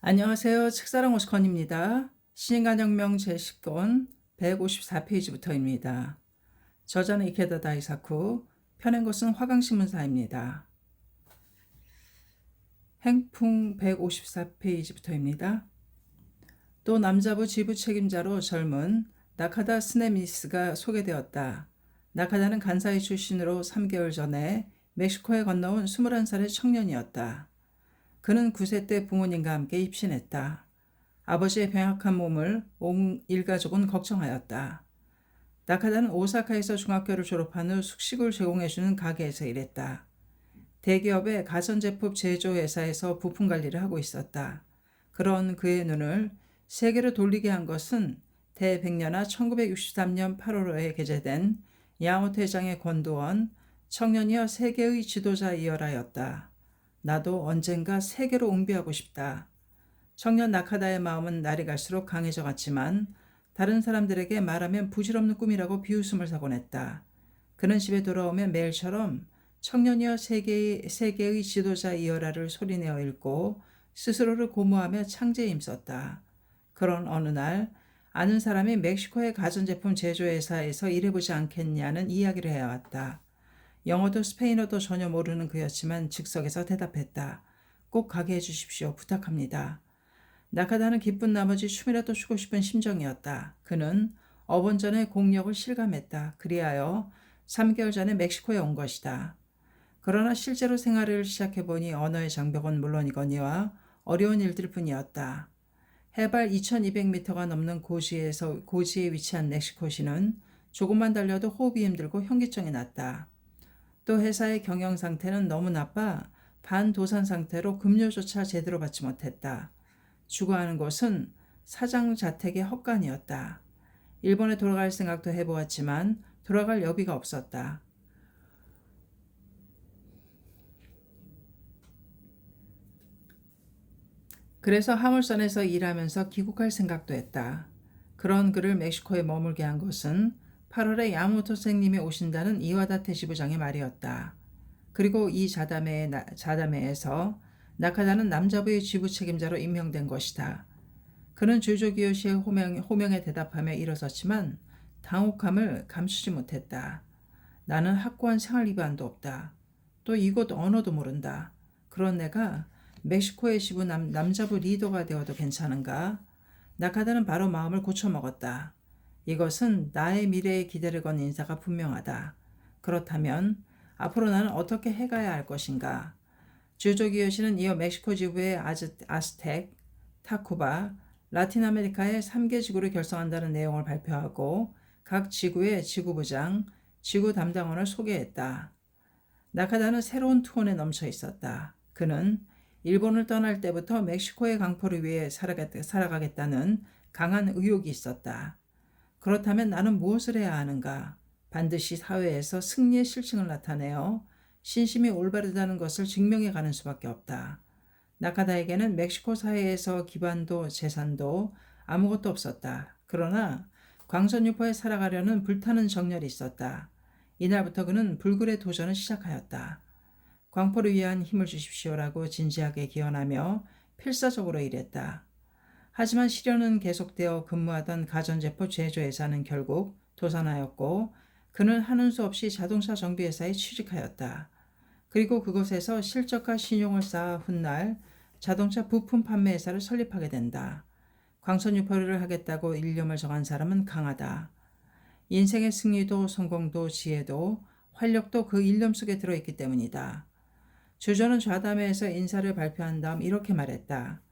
안녕하세요. 책사랑 오스컨입니다. 신인간혁명 제10권 154페이지부터입니다. 저자는 이케다 다이사쿠, 펴낸 것은 화강신문사입니다. 행풍 154페이지부터입니다. 또 남자부 지부 책임자로 젊은 나카다 스네미스가 소개되었다. 나카다는 간사이 출신으로 3개월 전에 멕시코에 건너온 21살의 청년이었다. 그는 9세 때 부모님과 함께 입신했다. 아버지의 병약한 몸을 온 일가족은 걱정하였다. 나카다는 오사카에서 중학교를 졸업한 후 숙식을 제공해주는 가게에서 일했다. 대기업의 가전제품 제조회사에서 부품 관리를 하고 있었다. 그런 그의 눈을 세계로 돌리게 한 것은 대백년아 1963년 8월호에 게재된 야마토 회장의 권도원 청년이여 세계의 지도자이여라였다. 나도 언젠가 세계로 옹비하고 싶다. 청년 나카다의 마음은 날이 갈수록 강해져 갔지만 다른 사람들에게 말하면 부질없는 꿈이라고 비웃음을 사곤 했다. 그는 집에 돌아오면 매일처럼 청년이여 세계의 지도자이여라를 소리내어 읽고 스스로를 고무하며 창제에 힘썼다. 그런 어느 날 아는 사람이 멕시코의 가전제품 제조회사에서 일해보지 않겠냐는 이야기를 해왔다. 영어도 스페인어도 전혀 모르는 그였지만 즉석에서 대답했다. 꼭 가게 해주십시오. 부탁합니다. 나카다는 기쁜 나머지 춤이라도 추고 싶은 심정이었다. 그는 어번 전에 공력을 실감했다. 그리하여 3개월 전에 멕시코에 온 것이다. 그러나 실제로 생활을 시작해보니 언어의 장벽은 물론이거니와 어려운 일들 뿐이었다. 해발 2200m가 넘는 고지에 위치한 멕시코시는 조금만 달려도 호흡이 힘들고 현기증이 났다. 또 회사의 경영 상태는 너무 나빠 반도산 상태로 급료조차 제대로 받지 못했다. 주거하는 곳은 사장 자택의 헛간이었다. 일본에 돌아갈 생각도 해보았지만 돌아갈 여비가 없었다. 그래서 화물선에서 일하면서 귀국할 생각도 했다. 그런 그를 멕시코에 머물게 한 것은 8월에 야마모토 선생님이 오신다는 이와다테 지부장의 말이었다. 그리고 이 자다메에서 나카다는 남자부의 지부 책임자로 임명된 것이다. 그는 조조기요시의 호명에 대답하며 일어섰지만 당혹함을 감추지 못했다. 나는 확고한 생활 기반도 없다. 또 이곳 언어도 모른다. 그런 내가 멕시코의 지부 남자부 리더가 되어도 괜찮은가? 나카다는 바로 마음을 고쳐먹었다. 이것은 나의 미래에 기대를 건 인사가 분명하다. 그렇다면 앞으로 나는 어떻게 해가야 할 것인가? 주조기요시는 이어 멕시코 지부의 아스텍, 타쿠바, 라틴 아메리카의 3개 지구를 결성한다는 내용을 발표하고 각 지구의 지구부장, 지구 담당원을 소개했다. 나카다는 새로운 투혼에 넘쳐 있었다. 그는 일본을 떠날 때부터 멕시코의 강포를 위해 살아가겠다는 강한 의욕이 있었다. 그렇다면 나는 무엇을 해야 하는가? 반드시 사회에서 승리의 실증을 나타내어 신심이 올바르다는 것을 증명해 가는 수밖에 없다. 나카다에게는 멕시코 사회에서 기반도 재산도 아무것도 없었다. 그러나 광선유포에 살아가려는 불타는 정열이 있었다. 이날부터 그는 불굴의 도전을 시작하였다. 광포를 위한 힘을 주십시오라고 진지하게 기원하며 필사적으로 일했다. 하지만 시련은 계속되어 근무하던 가전제품 제조회사는 결국 도산하였고 그는 하는 수 없이 자동차 정비회사에 취직하였다. 그리고 그곳에서 실적과 신용을 쌓아 훗날 자동차 부품 판매 회사를 설립하게 된다. 광선유포를 하겠다고 일념을 정한 사람은 강하다. 인생의 승리도 성공도 지혜도 활력도 그 일념 속에 들어있기 때문이다. 주저는 좌담회에서 인사를 발표한 다음 이렇게 말했다.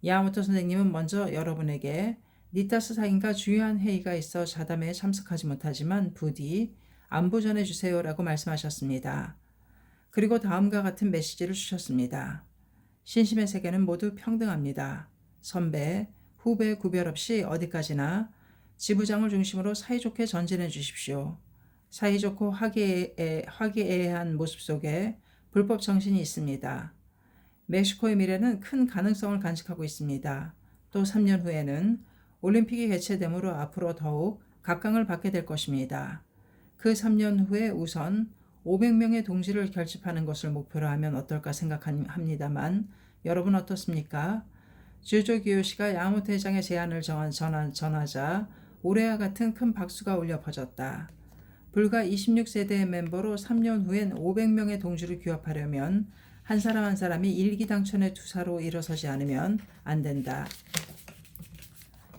야마모토 선생님은 먼저 여러분에게 니타스 사인과 중요한 회의가 있어 좌담회에 참석하지 못하지만 부디 안부 전해주세요 라고 말씀하셨습니다. 그리고 다음과 같은 메시지를 주셨습니다. 신심의 세계는 모두 평등합니다. 선배, 후배 구별 없이 어디까지나 지부장을 중심으로 사이좋게 전진해 주십시오. 사이좋고 화기애애한 모습 속에 불법 정신이 있습니다. 멕시코의 미래는 큰 가능성을 간직하고 있습니다. 또 3년 후에는 올림픽이 개최되므로 앞으로 더욱 각광을 받게 될 것입니다. 그 3년 후에 우선 500명의 동지를 결집하는 것을 목표로 하면 어떨까 생각합니다만 여러분 어떻습니까? 주조 기요시가 야마모토 회장의 제안을 전하자 올해와 같은 큰 박수가 울려 퍼졌다. 불과 26세대의 멤버로 3년 후엔 500명의 동지를 규합하려면 한 사람 한 사람이 일기당천의 투사로 일어서지 않으면 안 된다.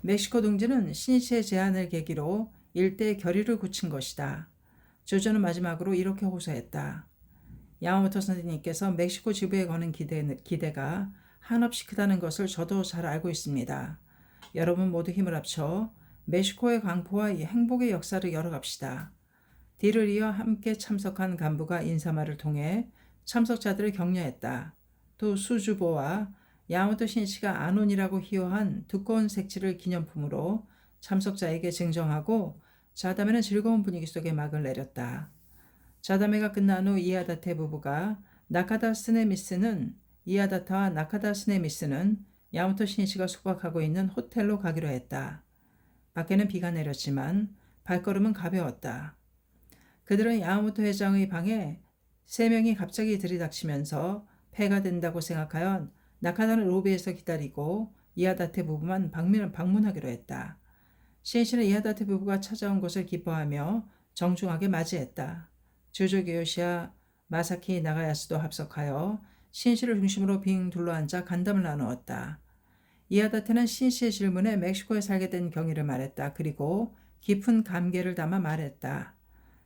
멕시코 동지는 신이치의 제안을 계기로 일대의 결의를 굳힌 것이다. 조조는 마지막으로 이렇게 호소했다. 야마모토 선생님께서 멕시코 지부에 거는 기대가 한없이 크다는 것을 저도 잘 알고 있습니다. 여러분 모두 힘을 합쳐 멕시코의 광포와 행복의 역사를 열어갑시다. 뒤를 이어 함께 참석한 간부가 인사말을 통해 참석자들을 격려했다. 또 수주보와 야마모토 신이치가 안온이라고 희화한 두꺼운 색지를 기념품으로 참석자에게 증정하고 자담회는 즐거운 분위기 속에 막을 내렸다. 자담회가 끝난 후 이하다테 부부가 이하다타와 나카다 스네미스는 야마모토 신이치가 숙박하고 있는 호텔로 가기로 했다. 밖에는 비가 내렸지만 발걸음은 가벼웠다. 그들은 야마모토 회장의 방에 3명이 갑자기 들이닥치면서 폐가 된다고 생각하여 나카다는 로비에서 기다리고 이하다테 부부만 방문하기로 했다. 신이치는 이하다테 부부가 찾아온 것을 기뻐하며 정중하게 맞이했다. 주조 기요시와 마사키 나가야스도 합석하여 신이치를 중심으로 빙 둘러앉아 간담을 나누었다. 이하다테는 신이치의 질문에 멕시코에 살게 된 경위를 말했다. 그리고 깊은 감개를 담아 말했다.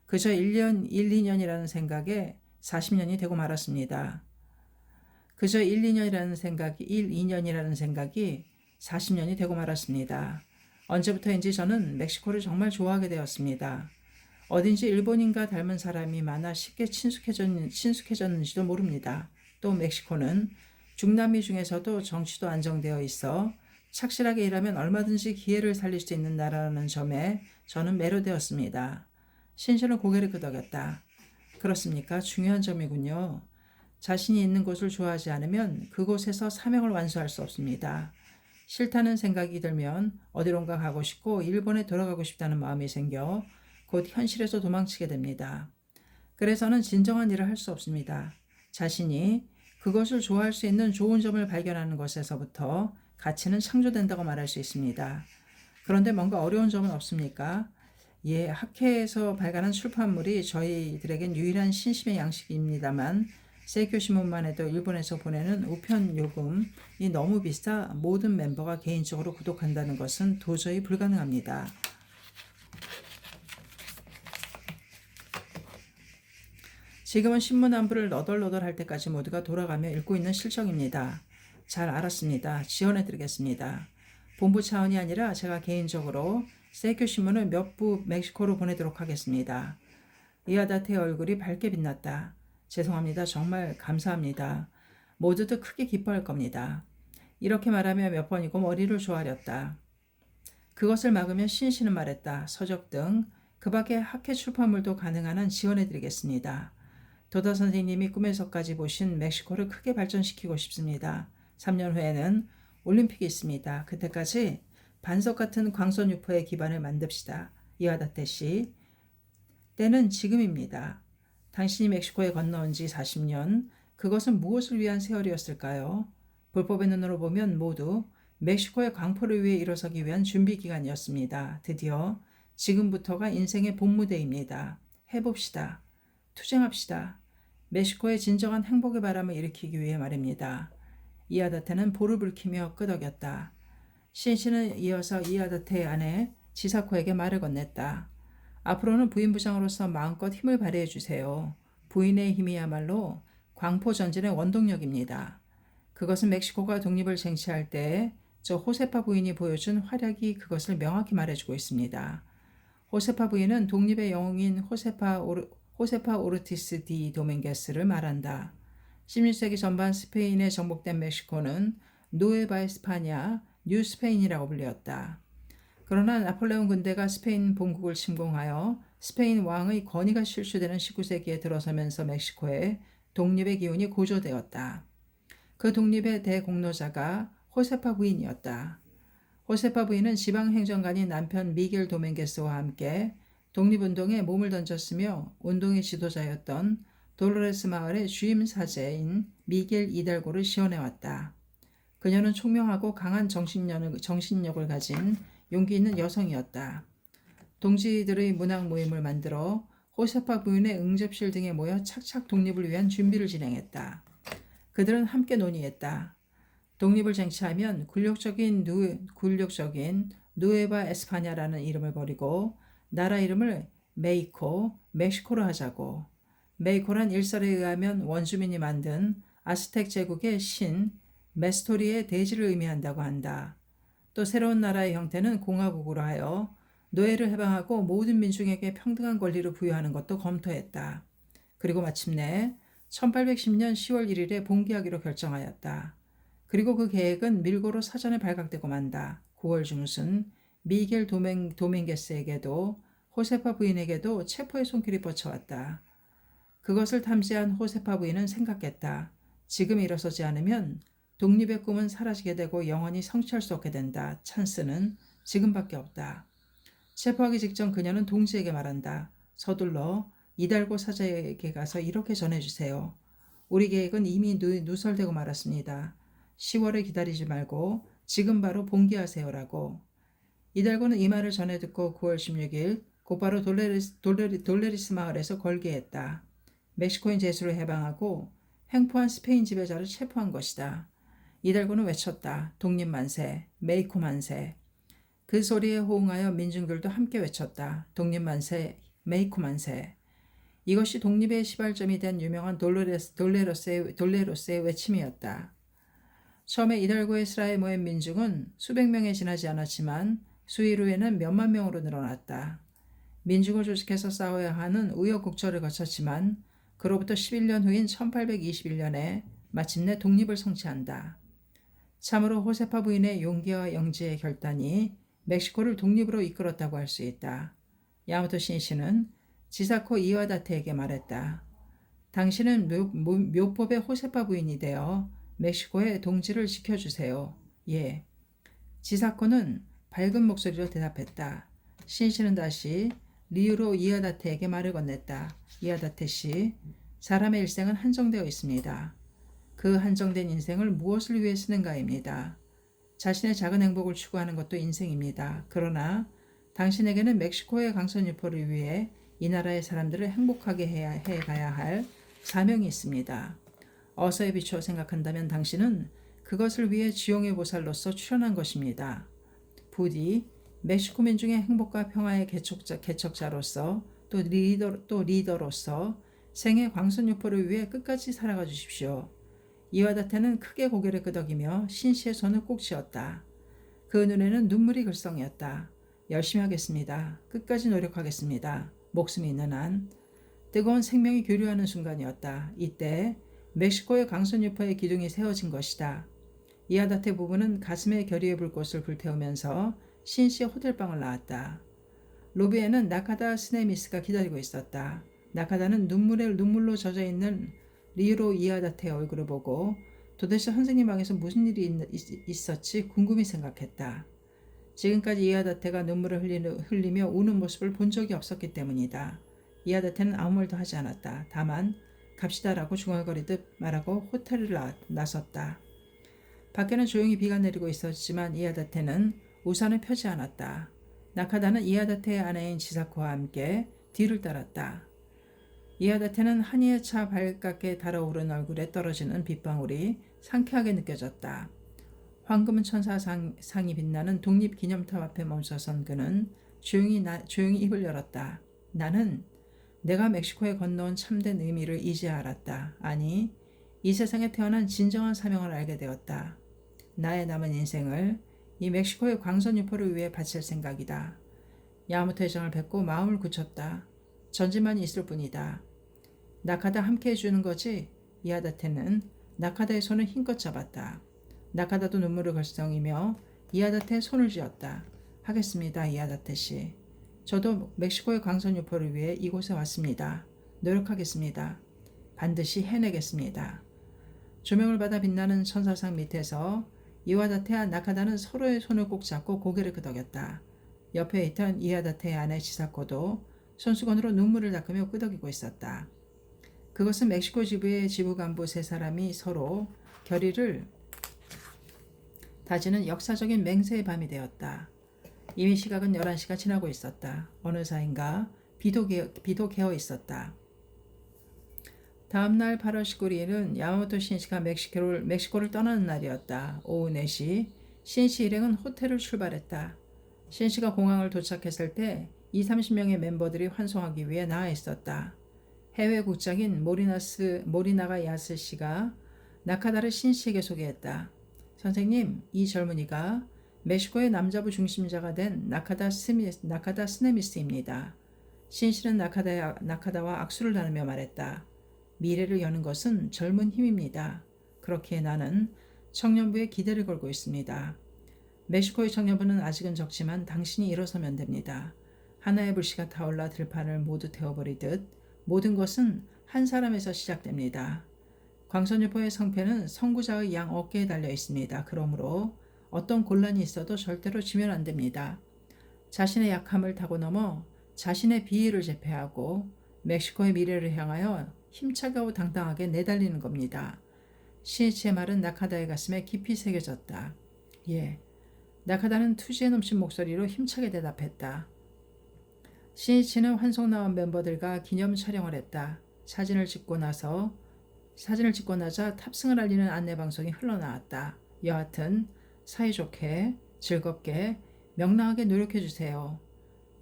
그저 1년, 2년이라는 생각에 40년이 되고 말았습니다. 그저 2년이라는 생각이 40년이 되고 말았습니다. 언제부터인지 저는 멕시코를 정말 좋아하게 되었습니다. 어딘지 일본인과 닮은 사람이 많아 쉽게 친숙해졌는지도 모릅니다. 또 멕시코는 중남미 중에서도 정치도 안정되어 있어 착실하게 일하면 얼마든지 기회를 살릴 수 있는 나라라는 점에 저는 매료되었습니다. 신이치는 고개를 끄덕였다. 그렇습니까? 중요한 점이군요. 자신이 있는 곳을 좋아하지 않으면 그곳에서 사명을 완수할 수 없습니다. 싫다는 생각이 들면 어디론가 가고 싶고 일본에 돌아가고 싶다는 마음이 생겨 곧 현실에서 도망치게 됩니다. 그래서는 진정한 일을 할 수 없습니다. 자신이 그것을 좋아할 수 있는 좋은 점을 발견하는 것에서부터 가치는 창조된다고 말할 수 있습니다. 그런데 뭔가 어려운 점은 없습니까? 예, 학회에서 발간한 출판물이 저희들에겐 유일한 신심의 양식입니다만 세이쿄 신문만 해도 일본에서 보내는 우편 요금이 너무 비싸 모든 멤버가 개인적으로 구독한다는 것은 도저히 불가능합니다. 지금은 신문 한 부를 너덜너덜할 때까지 모두가 돌아가며 읽고 있는 실정입니다. 잘 알았습니다. 지원해드리겠습니다. 본부 차원이 아니라 제가 개인적으로 세이쿄 신문을 몇 부 멕시코로 보내도록 하겠습니다. 이하다테의 얼굴이 밝게 빛났다. 죄송합니다. 정말 감사합니다. 모두들 크게 기뻐할 겁니다. 이렇게 말하며 몇 번이고 머리를 조아렸다. 그것을 막으면 신이치는 말했다. 서적 등 그 밖에 학회 출판물도 가능한 한 지원해드리겠습니다. 도다 선생님이 꿈에서까지 보신 멕시코를 크게 발전시키고 싶습니다. 3년 후에는 올림픽이 있습니다. 그때까지 반석 같은 광선 유포의 기반을 만듭시다. 이하다테 씨. 때는 지금입니다. 당신이 멕시코에 건너온 지 40년, 그것은 무엇을 위한 세월이었을까요? 불법의 눈으로 보면 모두 멕시코의 광포를 위해 일어서기 위한 준비 기간이었습니다. 드디어 지금부터가 인생의 본무대입니다. 해봅시다. 투쟁합시다. 멕시코의 진정한 행복의 바람을 일으키기 위해 말입니다. 이하다테는 볼을 붉히며 끄덕였다. 신이치는 이어서 이하다테의 아내 지사코에게 말을 건넸다. 앞으로는 부인부장으로서 마음껏 힘을 발휘해 주세요. 부인의 힘이야말로 광포 전진의 원동력입니다. 그것은 멕시코가 독립을 쟁취할 때 저 호세파 부인이 보여준 활약이 그것을 명확히 말해주고 있습니다. 호세파 부인은 독립의 영웅인 호세파 오르티스 디 도밍게스를 말한다. 16세기 전반 스페인에 정복된 멕시코는 누에바 에스파냐, 뉴 스페인이라고 불렸다. 그러나 나폴레옹 군대가 스페인 본국을 침공하여 스페인 왕의 권위가 실추되는 19세기에 들어서면서 멕시코에 독립의 기운이 고조되었다. 그 독립의 대공로자가 호세파 부인이었다. 호세파 부인은 지방행정관인 남편 미겔 도밍게스와 함께 독립운동에 몸을 던졌으며 운동의 지도자였던 돌로레스 마을의 주임 사제인 미겔 이달고를 지원해왔다. 그녀는 총명하고 강한 정신력을 가진 용기 있는 여성이었다. 동지들의 문학 모임을 만들어 호세파 부인의 응접실 등에 모여 착착 독립을 위한 준비를 진행했다. 그들은 함께 논의했다. 독립을 쟁취하면 굴욕적인 누에바 에스파냐라는 이름을 버리고 나라 이름을 멕시코로 하자고. 멕시코란 일설에 의하면 원주민이 만든 아스텍 제국의 신 메스토리의 대지를 의미한다고 한다. 또 새로운 나라의 형태는 공화국으로 하여 노예를 해방하고 모든 민중에게 평등한 권리를 부여하는 것도 검토했다. 그리고 마침내 1810년 10월 1일에 봉기하기로 결정하였다. 그리고 그 계획은 밀고로 사전에 발각되고 만다. 9월 중순 미겔 도밍게스에게도 호세파 부인에게도 체포의 손길이 뻗쳐왔다. 그것을 탐지한 호세파 부인은 생각했다. 지금 일어서지 않으면 독립의 꿈은 사라지게 되고 영원히 성취할 수 없게 된다. 찬스는 지금밖에 없다. 체포하기 직전 그녀는 동지에게 말한다. 서둘러 이달고 사자에게 가서 이렇게 전해주세요. 우리 계획은 이미 누설되고 말았습니다. 10월에 기다리지 말고 지금 바로 봉기하세요라고. 이달고는 이 말을 전해 듣고 9월 16일 곧바로 돌레리스 마을에서 걸게했다. 멕시코인 제수를 해방하고 횡포한 스페인 지배자를 체포한 것이다. 이달고는 외쳤다. 독립 만세, 메이코 만세. 그 소리에 호응하여 민중들도 함께 외쳤다. 독립 만세, 메이코 만세. 이것이 독립의 시발점이 된 유명한 돌레로스의 외침이었다. 처음에 이달고의 스라에 모인 민중은 수백 명에 지나지 않았지만 수일 후에는 몇만 명으로 늘어났다. 민중을 조직해서 싸워야 하는 우여곡절을 거쳤지만 그로부터 11년 후인 1821년에 마침내 독립을 성취한다. 참으로 호세파 부인의 용기와 영지의 결단이 멕시코를 독립으로 이끌었다고 할 수 있다. 야마토 신시는 지사코 이와다테에게 말했다. 당신은 묘법의 호세파 부인이 되어 멕시코의 동지를 지켜주세요. 예. 지사코는 밝은 목소리로 대답했다. 신시는 다시 리우로 이와다테에게 말을 건넸다. 이와다테 씨, 사람의 일생은 한정되어 있습니다. 그 한정된 인생을 무엇을 위해 쓰는가입니다. 자신의 작은 행복을 추구하는 것도 인생입니다. 그러나 당신에게는 멕시코의 강선 유포를 위해 이 나라의 사람들을 행복하게 해 가야 할 사명이 있습니다. 어서에 비추어 생각한다면 당신은 그것을 위해 지용의 보살로서 출연한 것입니다. 부디 멕시코 민중의 행복과 평화의 개척자로서 또 리더로서 생의 광선 유포를 위해 끝까지 살아가 주십시오. 이와다테는 크게 고개를 끄덕이며 신시의 손을 꼭 쥐었다. 그 눈에는 눈물이 글썽이었다. 열심히 하겠습니다. 끝까지 노력하겠습니다. 목숨이 있는 한. 뜨거운 생명이 교류하는 순간이었다. 이때 멕시코의 강선 유포의 기둥이 세워진 것이다. 이와다테 부부는 가슴에 결의의 불꽃을 불태우면서 신시의 호텔방을 나왔다. 로비에는 나카다 스네미스가 기다리고 있었다. 나카다는 눈물로 젖어있는 리우로 이와다테의 얼굴을 보고 도대체 선생님 방에서 무슨 일이 있었지 궁금히 생각했다. 지금까지 이와다테가 눈물을 흘리며 우는 모습을 본 적이 없었기 때문이다. 이와다테는 아무 말도 하지 않았다. 다만 갑시다라고 중얼거리듯 말하고 호텔을 나섰다. 밖에는 조용히 비가 내리고 있었지만 이와다테는 우산을 펴지 않았다. 나카다는 이와다테의 아내인 지사코와 함께 뒤를 따랐다. 이와다테는 한이에 차 발갛게 달아오른 얼굴에 떨어지는 빗방울이 상쾌하게 느껴졌다. 황금 천사상이 빛나는 독립기념탑 앞에 멈춰선 그는 조용히 입을 열었다. 나는 내가 멕시코에 건너온 참된 의미를 이제 알았다. 아니, 이 세상에 태어난 진정한 사명을 알게 되었다. 나의 남은 인생을 이 멕시코의 광선 유포를 위해 바칠 생각이다. 야마토 회장을 뵙고 마음을 굳혔다. 전지만 있을 뿐이다. 나카다 함께 해주는 거지? 이와다테는 나카다의 손을 힘껏 잡았다. 나카다도 눈물을 글썽이며 이와다테의 손을 쥐었다. 하겠습니다, 이와다테 씨. 저도 멕시코의 강선 유포를 위해 이곳에 왔습니다. 노력하겠습니다. 반드시 해내겠습니다. 조명을 받아 빛나는 천사상 밑에서 이와다테와 나카다는 서로의 손을 꼭 잡고 고개를 끄덕였다. 옆에 있던 이와다테의 아내 지사코도 손수건으로 눈물을 닦으며 끄덕이고 있었다. 그것은 멕시코 지부의 지부 간부 세 사람이 서로 결의를 다지는 역사적인 맹세의 밤이 되었다. 이미 시각은 11시가 지나고 있었다. 어느 사이인가 비도 개어 있었다. 다음날 8월 19일은 야마모토 신시가 멕시코를 떠나는 날이었다. 오후 4시 신시 일행은 호텔을 출발했다. 신시가 공항을 도착했을 때 20-30명의 멤버들이 환송하기 위해 나와 있었다. 해외 국장인 모리나가 야스 씨가 나카다를 신시에게 소개했다. 선생님, 이 젊은이가 멕시코의 남자부 중심자가 된 나카다 스네미스입니다. 신시는 나카다와 악수를 나누며 말했다. 미래를 여는 것은 젊은 힘입니다. 그렇기에 나는 청년부에 기대를 걸고 있습니다. 멕시코의 청년부는 아직은 적지만 당신이 일어서면 됩니다. 하나의 불씨가 타올라 들판을 모두 태워버리듯 모든 것은 한 사람에서 시작됩니다. 광선유포의 성패는 선구자의 양 어깨에 달려 있습니다. 그러므로 어떤 곤란이 있어도 절대로 지면 안 됩니다. 자신의 약함을 타고 넘어 자신의 비위를 제패하고 멕시코의 미래를 향하여 힘차고 당당하게 내달리는 겁니다. 시에치의 말은 나카다의 가슴에 깊이 새겨졌다. 예. 나카다는 투지에 넘친 목소리로 힘차게 대답했다. 시이치는 환송 나온 멤버들과 기념 촬영을 했다. 사진을 찍고 나자 탑승을 알리는 안내방송이 흘러나왔다. 여하튼 사이좋게 즐겁게 명랑하게 노력해주세요.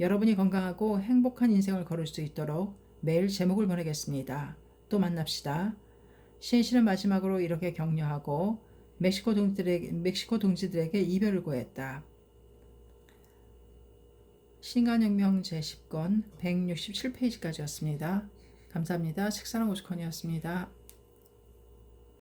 여러분이 건강하고 행복한 인생을 걸을 수 있도록 매일 제목을 보내겠습니다. 또 만납시다. 시인씨는 마지막으로 이렇게 격려하고 멕시코 동지들에게 이별을 고했다. 신간혁명 제10권 167페이지까지였습니다. 감사합니다. 책사랑 오죽헌이었습니다.